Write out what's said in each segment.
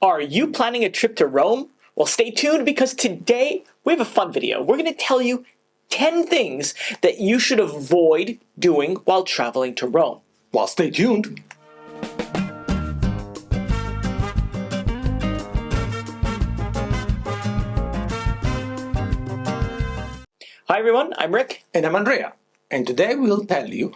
Are you planning a trip to Rome? Well, stay tuned because today we have a fun video. We're going to tell you 10 things that you should avoid doing while traveling to Rome. Well, stay tuned. Hi everyone, I'm Rick. And I'm Andrea. And today we'll tell you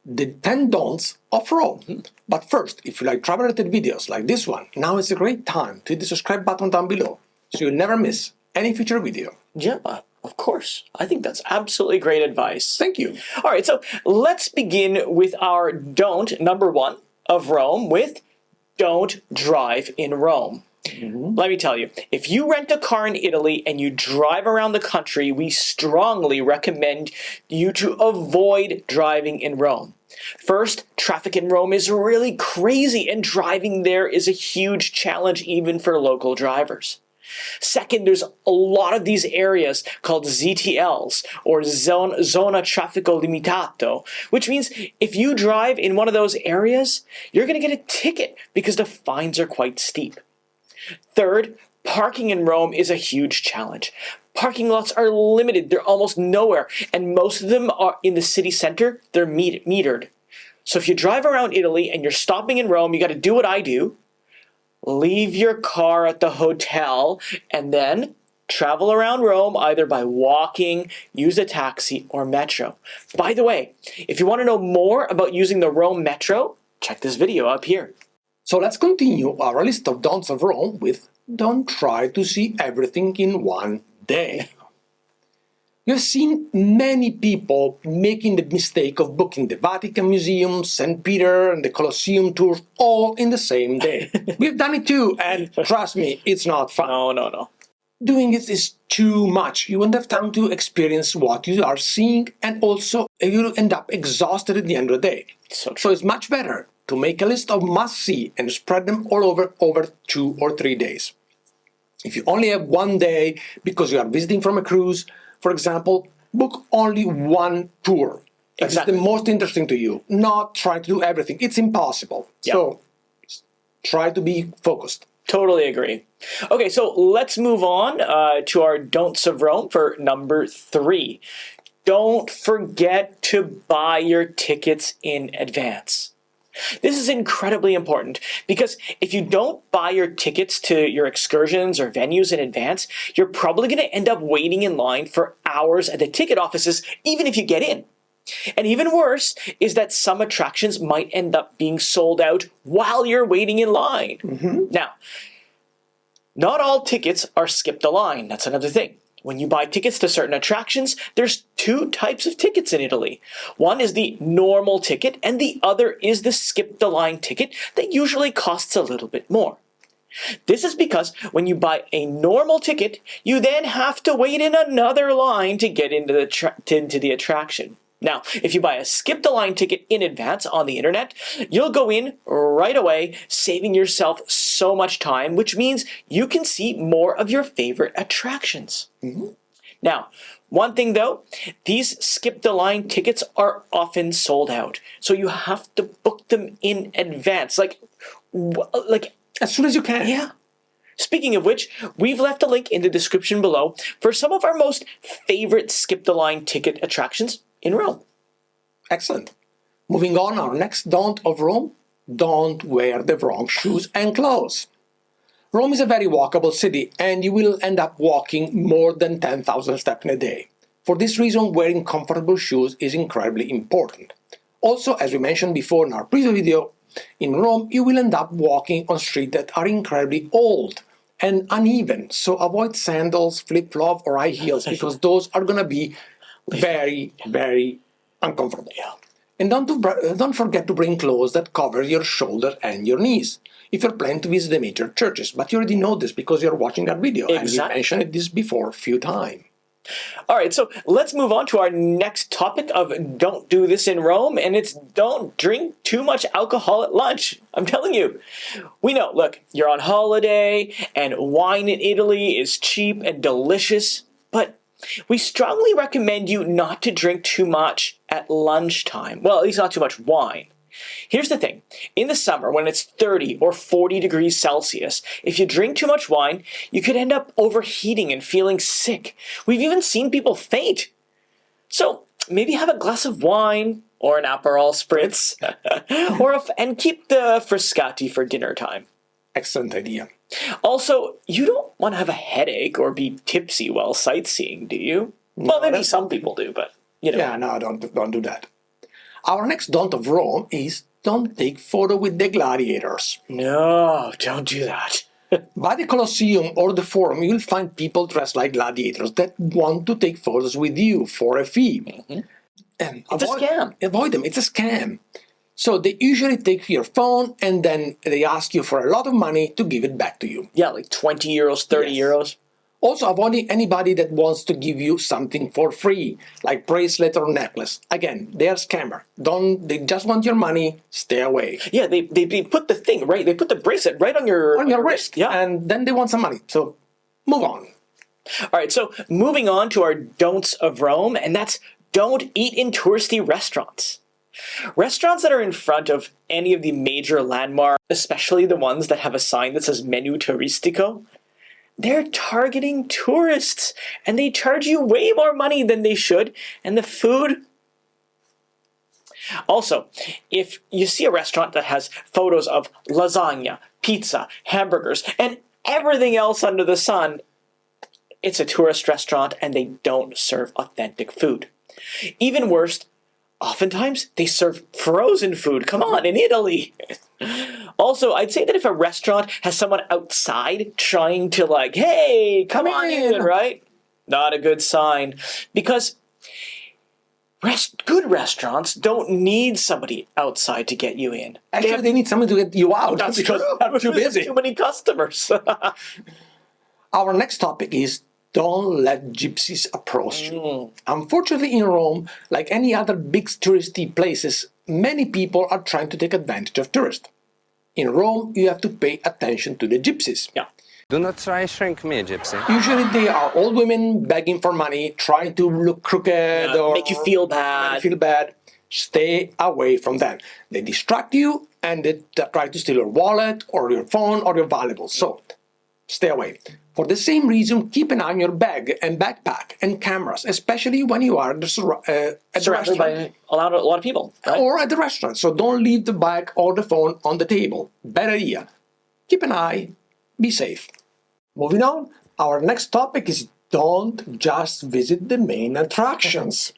the 10 don'ts of Rome. But first, if you like travel-related videos like this one, now is a great time to hit the subscribe button down below so you'll never miss any future video. Yeah, of course. I think that's absolutely great advice. Thank you. All right, so let's begin with our don't, number 1 of Rome, with don't drive in Rome. Let me tell you, if you rent a car in Italy and you drive around the country, we strongly recommend you to avoid driving in Rome. First, traffic in Rome is really crazy, and driving there is a huge challenge even for local drivers. Second, there's a lot of these areas called ZTLs, or Zona Traffico Limitato, which means if you drive in one of those areas, you're going to get a ticket because the fines are quite steep. Third, parking in Rome is a huge challenge. Parking lots are limited, they're almost nowhere, and most of them are in the city center, they're metered. So if you drive around Italy and you're stopping in Rome, you got to do what I do. Leave your car at the hotel and then travel around Rome either by walking, use a taxi, or metro. By the way, if you want to know more about using the Rome metro, check this video up here. So let's continue our list of don'ts of Rome with don't try to see everything in one day. You've seen many people making the mistake of booking the Vatican Museum, St. Peter, and the Colosseum tours all in the same day. We've done it too, and trust me, it's not fun. No. Doing it is too much. You won't have time to experience what you are seeing, and also you'll end up exhausted at the end of the day. So it's much better to make a list of must-see and spread them all over 2 or 3 days. If you only have one day because you are visiting from a cruise, for example, book only one tour. That's the most interesting to you, not try to do everything. It's impossible. Yep. So try to be focused. Totally agree. Okay, so let's move on to our don'ts of Rome for number 3. Don't forget to buy your tickets in advance. This is incredibly important because if you don't buy your tickets to your excursions or venues in advance, you're probably going to end up waiting in line for hours at the ticket offices, even if you get in. And even worse is that some attractions might end up being sold out while you're waiting in line. Now, not all tickets are skip the line. That's another thing. When you buy tickets to certain attractions, there's 2 types of tickets in Italy. One is the normal ticket, and the other is the skip the line ticket that usually costs a little bit more. This is because when you buy a normal ticket, you then have to wait in another line to get into the attraction. Now, if you buy a skip the line ticket in advance on the internet, you'll go in right away, saving yourself so much time, which means you can see more of your favorite attractions. Now, one thing though, these skip the line tickets are often sold out, so you have to book them in advance, like as soon as you can. Yeah. Speaking of which, we've left a link in the description below for some of our most favorite skip the line ticket attractions in Rome. Excellent. Moving on, our next don't of Rome, don't wear the wrong shoes and clothes. Rome is a very walkable city, and you will end up walking more than 10,000 steps in a day. For this reason, wearing comfortable shoes is incredibly important. Also, as we mentioned before in our previous video, in Rome you will end up walking on streets that are incredibly old and uneven, so avoid sandals, flip-flops or high heels because those are going to be very, very uncomfortable. And don't forget to bring clothes that cover your shoulders and your knees if you're planning to visit the major churches. But you already know this because you're watching our video. And we mentioned this before a few times. All right, so let's move on to our next topic of don't do this in Rome, and it's don't drink too much alcohol at lunch. I'm telling you. We know, look, you're on holiday, and wine in Italy is cheap and delicious, but we strongly recommend you not to drink too much at lunchtime. Well, at least not too much wine. Here's the thing. In the summer, when it's 30 or 40 degrees Celsius, if you drink too much wine, you could end up overheating and feeling sick. We've even seen people faint. So maybe have a glass of wine or an Aperol spritz, and keep the Frascati for dinner time. Excellent idea. Also, you don't want to have a headache or be tipsy while sightseeing, do you? Well, maybe some people do, but you know. Yeah, no, don't do that. Our next don't of Rome is don't take photo with the gladiators. No, don't do that. By the Colosseum or the Forum, you'll find people dressed like gladiators that want to take photos with you for a fee. Mm-hmm. And It's a scam. Avoid them. It's a scam. So they usually take your phone and then they ask you for a lot of money to give it back to you. Yeah, like 20 euros, 30 Yes. euros. Also, avoiding anybody that wants to give you something for free, like bracelet or necklace. Again, they are scammer. They just want your money. Stay away. Yeah, they put the thing, right? They put the bracelet right on your wrist. Yeah. And then they want some money. So move on. All right, so moving on to our don'ts of Rome, and that's don't eat in touristy restaurants. Restaurants that are in front of any of the major landmarks, especially the ones that have a sign that says Menu Turistico, they're targeting tourists, and they charge you way more money than they should, and the food... Also, if you see a restaurant that has photos of lasagna, pizza, hamburgers, and everything else under the sun, it's a tourist restaurant and they don't serve authentic food. Even worse, oftentimes they serve frozen food. Come on, in Italy. Also, I'd say that if a restaurant has someone outside trying to like, hey, come on in, right? Not a good sign. Because good restaurants don't need somebody outside to get you in. Actually, they need someone to get you out. That's because they're too busy. Too many customers. Our next topic is don't let gypsies approach you. Unfortunately, in Rome, like any other big touristy places, many people are trying to take advantage of tourists. In Rome, you have to pay attention to the gypsies. Yeah. Do not try shrink me, gypsy. Usually they are old women begging for money, trying to look crooked or make you feel bad. Stay away from them. They distract you and they try to steal your wallet or your phone or your valuables. So stay away. For the same reason, keep an eye on your bag and backpack and cameras, especially when you are at the Surrounded by a lot of people. Right? or at the restaurant. So don't leave the bag or the phone on the table. Better idea. Keep an eye. Be safe. Moving on, our next topic is don't just visit the main attractions.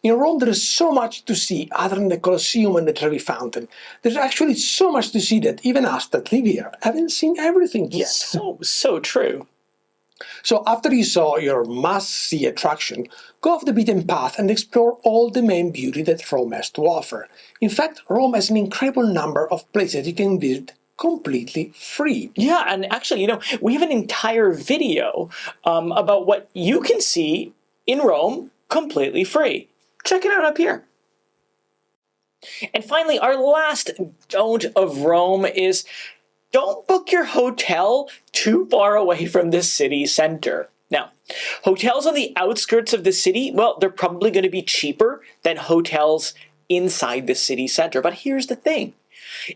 In Rome, there is so much to see other than the Colosseum and the Trevi Fountain. There's actually so much to see that even us that live here haven't seen everything yet. So true. So after you saw your must-see attraction, go off the beaten path and explore all the main beauty that Rome has to offer. In fact, Rome has an incredible number of places you can visit completely free. Yeah, and actually, we have an entire video about what you can see in Rome completely free. Check it out up here. And finally, our last don't of Rome is don't book your hotel too far away from the city center. Now, hotels on the outskirts of the city, well, they're probably going to be cheaper than hotels inside the city center. But here's the thing.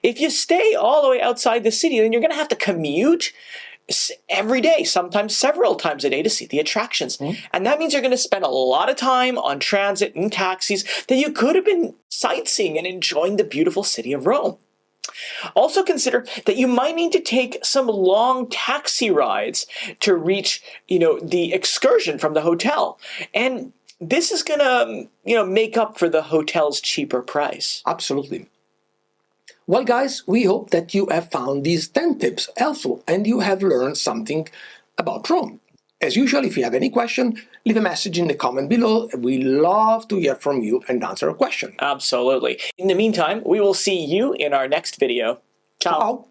If you stay all the way outside the city, then you're going to have to commute every day, sometimes several times a day to see the attractions. And that means you're going to spend a lot of time on transit and taxis that you could have been sightseeing and enjoying the beautiful city of Rome. Also consider that you might need to take some long taxi rides to reach, the excursion from the hotel. And this is going to, make up for the hotel's cheaper price. Absolutely. Well, guys, we hope that you have found these 10 tips helpful and you have learned something about Rome. As usual, if you have any question, leave a message in the comment below. We love to hear from you and answer a question. Absolutely. In the meantime, we will see you in our next video. Ciao. Ciao.